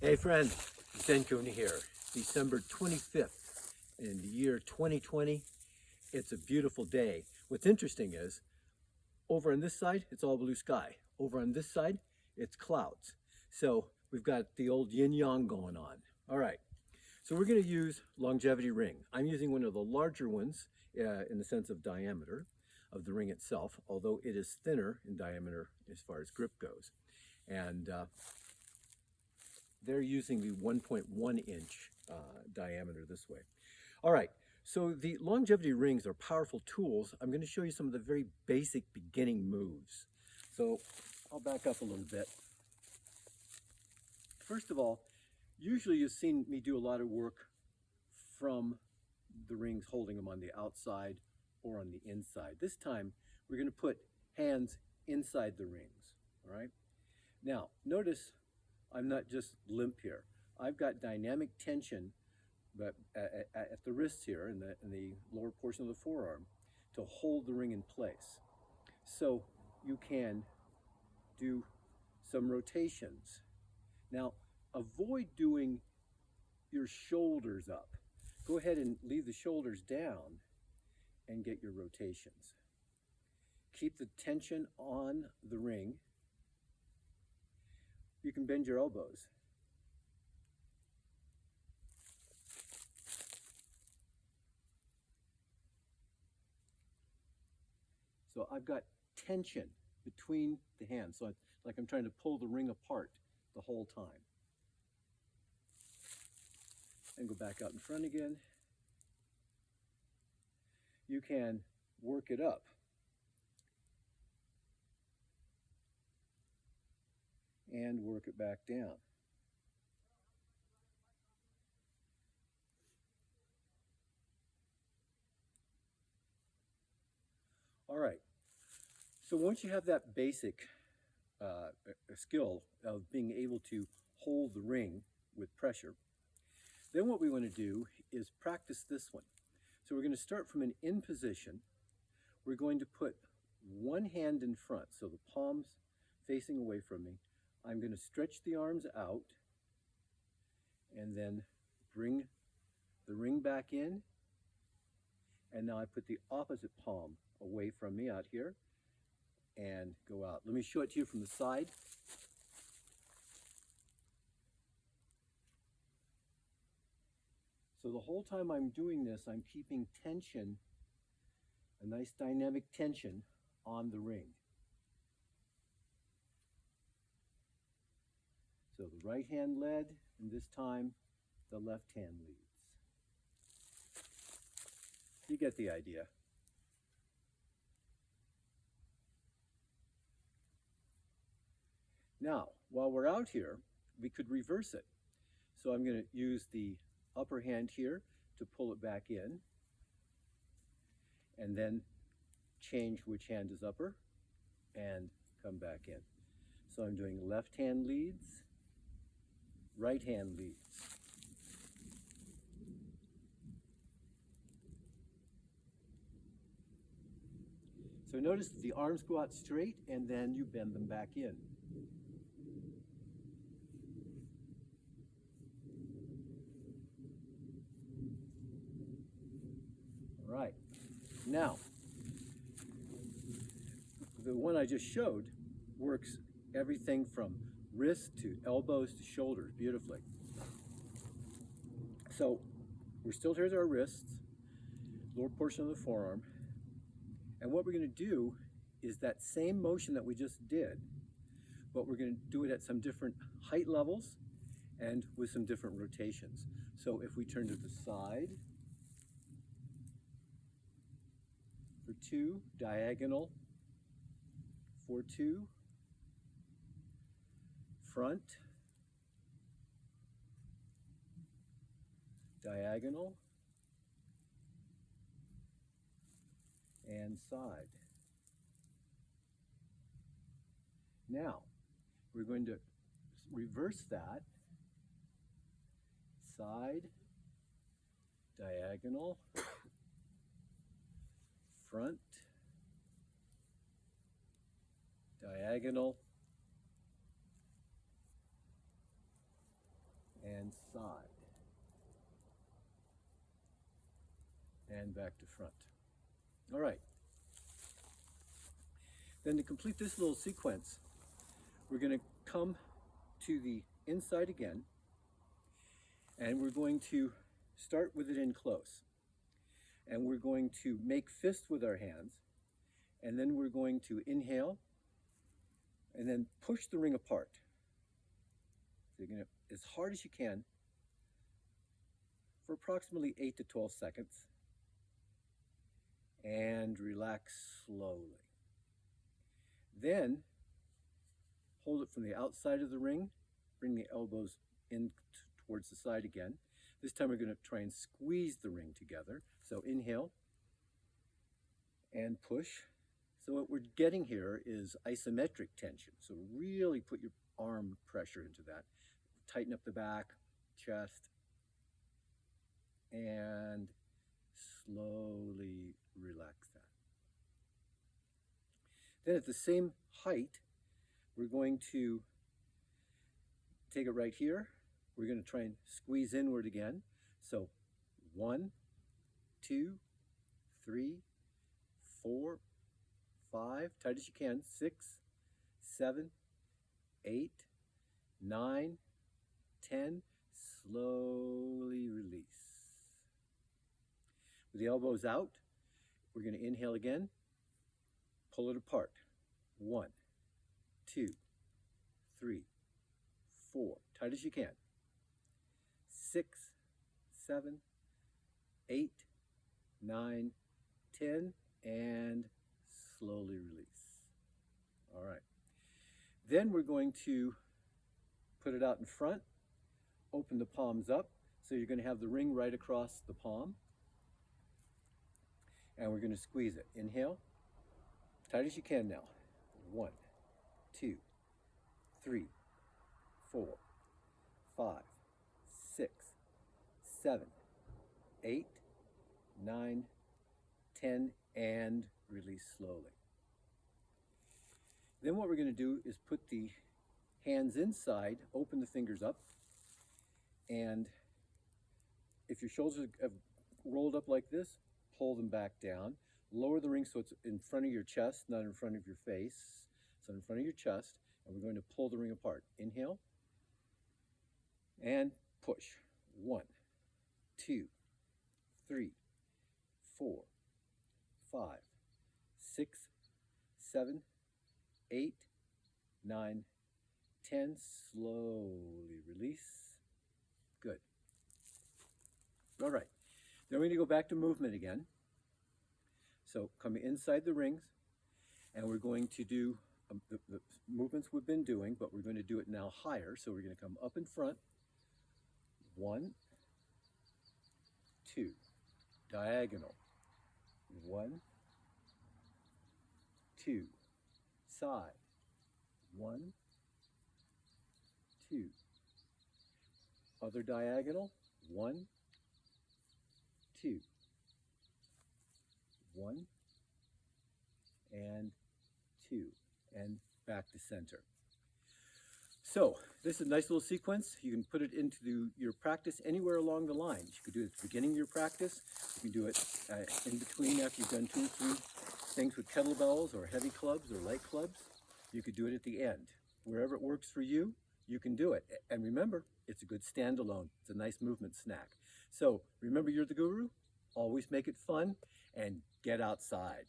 Hey friend, Zenko here. December 25th in the year 2020. It's a beautiful day. What's interesting is, over on this side, it's all blue sky. Over on this side, it's clouds. So we've got the old yin-yang going on. All right, so we're gonna use longevity ring. I'm using one of the larger ones in the sense of diameter of the ring itself, although it is thinner in diameter as far as grip goes. And they're using the 1.1 inch diameter this way. All right, so the longevity rings are powerful tools. I'm going to show you some of the very basic beginning moves. So I'll back up a little bit. First of all, usually you've seen me do a lot of work from the rings, holding them on the outside or on the inside. This time we're going to put hands inside the rings, all right? Now, notice I'm not just limp here. I've got dynamic tension but at the wrists here in the lower portion of the forearm to hold the ring in place. So you can do some rotations. Now, avoid doing your shoulders up. Go ahead and leave the shoulders down and get your rotations. Keep the tension on the ring. You can bend your elbows. So I've got tension between the hands. So it's like I'm trying to pull the ring apart the whole time. And go back out in front again. You can work it up. And work it back down. All right, so once you have that basic skill of being able to hold the ring with pressure, then what we want to do is practice this one. So we're going to start from an in position. We're going to put one hand in front, so the palms facing away from me. I'm going to stretch the arms out and then bring the ring back in. And now I put the opposite palm away from me out here and go out. Let me show it to you from the side. So the whole time I'm doing this, I'm keeping tension, a nice dynamic tension on the ring. So the right hand led, and this time the left hand leads. You get the idea. Now, while we're out here, we could reverse it. So I'm going to use the upper hand here to pull it back in, and then change which hand is upper and come back in. So I'm doing left hand leads, right hand leads. So notice the arms go out straight and then you bend them back in. All right. Now, the one I just showed works everything from wrists to elbows to shoulders beautifully. So we're still here at our wrists, lower portion of the forearm, and what we're going to do is that same motion that we just did, but we're going to do it at some different height levels and with some different rotations. So if we turn to the side for 2, diagonal for 2, front, diagonal, and side. Now, we're going to reverse that. Side, diagonal, front, diagonal, and side. And back to front. All right. Then to complete this little sequence, we're going to come to the inside again, and we're going to start with it in close. And we're going to make fists with our hands, and then we're going to inhale, and then push the ring apart. So you're going to, as hard as you can, for approximately 8 to 12 seconds, and relax slowly. Then hold it from the outside of the ring, bring the elbows in towards the side again. This time we're going to try and squeeze the ring together. So inhale and push. So what we're getting here is isometric tension. So really put your arm pressure into that. Tighten up the back, chest, and slowly relax that. Then at the same height, we're going to take it right here. We're going to try and squeeze inward again. So 1, 2, 3, 4, 5, tight as you can, 6, 7, 8, 9, 10, slowly release. With the elbows out, we're going to inhale again, pull it apart. 1, 2, 3, 4, tight as you can. 6, 7, 8, 9, 10, and slowly release. All right. Then we're going to put it out in front, open the palms up, so you're going to have the ring right across the palm. And we're going to squeeze it. Inhale, tight as you can now. 1, 2, 3, 4, 5, 6, 7, 8, 9, 10, and release slowly. Then what we're going to do is put the hands inside, open the fingers up, and if your shoulders have rolled up like this, pull them back down. Lower the ring so it's in front of your chest, not in front of your face. So in front of your chest, and we're going to pull the ring apart. Inhale, and push. 1, 2, 3, 4, 5, 6, 7, 8, 9, 10. Slowly release. Good. All right. Then we're going to go back to movement again. So come inside the rings, and we're going to do the movements we've been doing, but we're going to do it now higher. So we're going to come up in front. 1, 2, diagonal. 1, 2, side. 1, 2, other diagonal. 1, 2, 1, and 2, and back to center. So this is a nice little sequence. You can put it into your practice anywhere along the line. You could do it at the beginning of your practice. You can do it in between after you've done 2 or 3 things with kettlebells or heavy clubs or light clubs. You could do it at the end. Wherever it works for you, you can do it. And remember, it's a good standalone. It's a nice movement snack. So remember, you're the guru. Always make it fun and get outside.